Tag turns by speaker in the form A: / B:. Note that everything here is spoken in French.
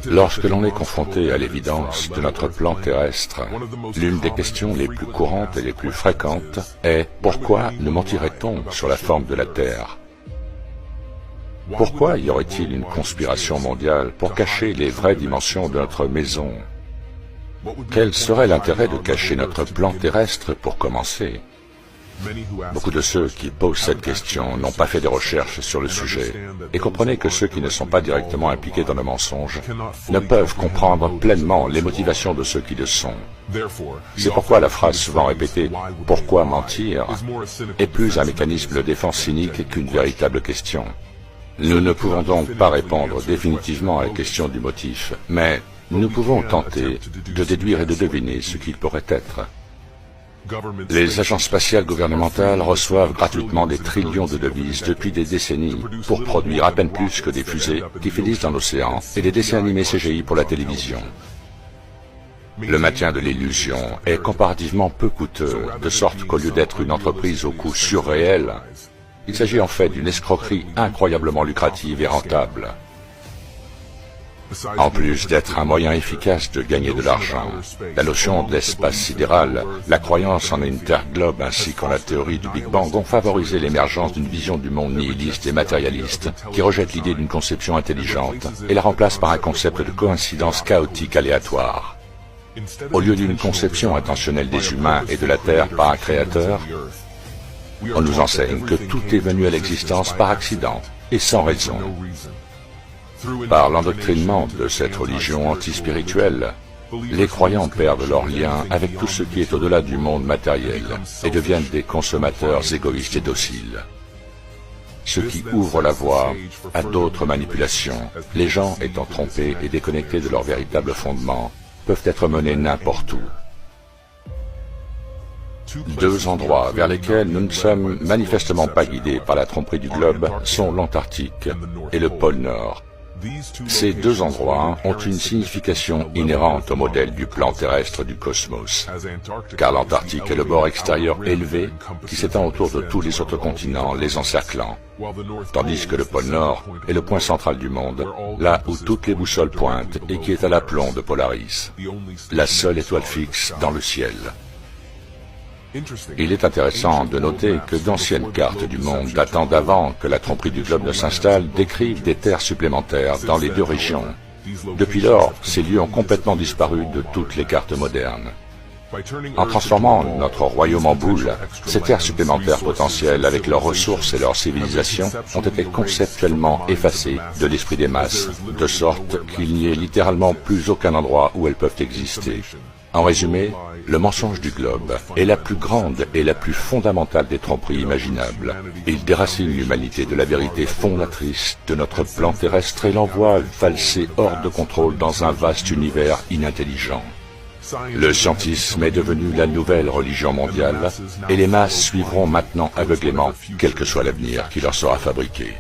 A: Lorsque l'on est confronté à l'évidence de notre plan terrestre, l'une des questions les plus courantes et les plus fréquentes est « Pourquoi nous mentirait-on sur la forme de la Terre ?» Pourquoi y aurait-il une conspiration mondiale pour cacher les vraies dimensions de notre maison? Quel serait l'intérêt de cacher notre plan terrestre pour commencer? Beaucoup de ceux qui posent cette question n'ont pas fait des recherches sur le sujet, et comprenez que ceux qui ne sont pas directement impliqués dans le mensonge ne peuvent comprendre pleinement les motivations de ceux qui le sont. C'est pourquoi la phrase souvent répétée « Pourquoi mentir ?» est plus un mécanisme de défense cynique qu'une véritable question. Nous ne pouvons donc pas répondre définitivement à la question du motif, mais nous pouvons tenter de déduire et de deviner ce qu'il pourrait être. Les agences spatiales gouvernementales reçoivent gratuitement des trillions de devises depuis des décennies pour produire à peine plus que des fusées qui finissent dans l'océan et des dessins animés CGI pour la télévision. Le maintien de l'illusion est comparativement peu coûteux, de sorte qu'au lieu d'être une entreprise au coût surréel, il s'agit en fait d'une escroquerie incroyablement lucrative et rentable. En plus d'être un moyen efficace de gagner de l'argent, la notion de l'espace sidéral, la croyance en Interglobe ainsi qu'en la théorie du Big Bang ont favorisé l'émergence d'une vision du monde nihiliste et matérialiste qui rejette l'idée d'une conception intelligente et la remplace par un concept de coïncidence chaotique aléatoire. Au lieu d'une conception intentionnelle des humains et de la Terre par un créateur, on nous enseigne que tout est venu à l'existence par accident et sans raison. Par l'endoctrinement de cette religion antispirituelle, les croyants perdent leur lien avec tout ce qui est au-delà du monde matériel et deviennent des consommateurs égoïstes et dociles. Ce qui ouvre la voie à d'autres manipulations, les gens étant trompés et déconnectés de leur véritable fondement, peuvent être menés n'importe où. Deux endroits vers lesquels nous ne sommes manifestement pas guidés par la tromperie du globe sont l'Antarctique et le pôle Nord. Ces deux endroits ont une signification inhérente au modèle du plan terrestre du cosmos, car l'Antarctique est le bord extérieur élevé qui s'étend autour de tous les autres continents, les encerclant, tandis que le pôle Nord est le point central du monde, là où toutes les boussoles pointent et qui est à l'aplomb de Polaris, la seule étoile fixe dans le ciel. Il est intéressant de noter que d'anciennes cartes du monde datant d'avant que la tromperie du globe ne s'installe décrivent des terres supplémentaires dans les deux régions. Depuis lors, ces lieux ont complètement disparu de toutes les cartes modernes. En transformant notre royaume en boule, ces terres supplémentaires potentielles avec leurs ressources et leurs civilisations ont été conceptuellement effacées de l'esprit des masses, de sorte qu'il n'y ait littéralement plus aucun endroit où elles peuvent exister. En résumé, le mensonge du globe est la plus grande et la plus fondamentale des tromperies imaginables. Il déracine l'humanité de la vérité fondatrice de notre plan terrestre et l'envoie valser hors de contrôle dans un vaste univers inintelligent. Le scientisme est devenu la nouvelle religion mondiale et les masses suivront maintenant aveuglément, quel que soit l'avenir qui leur sera fabriqué.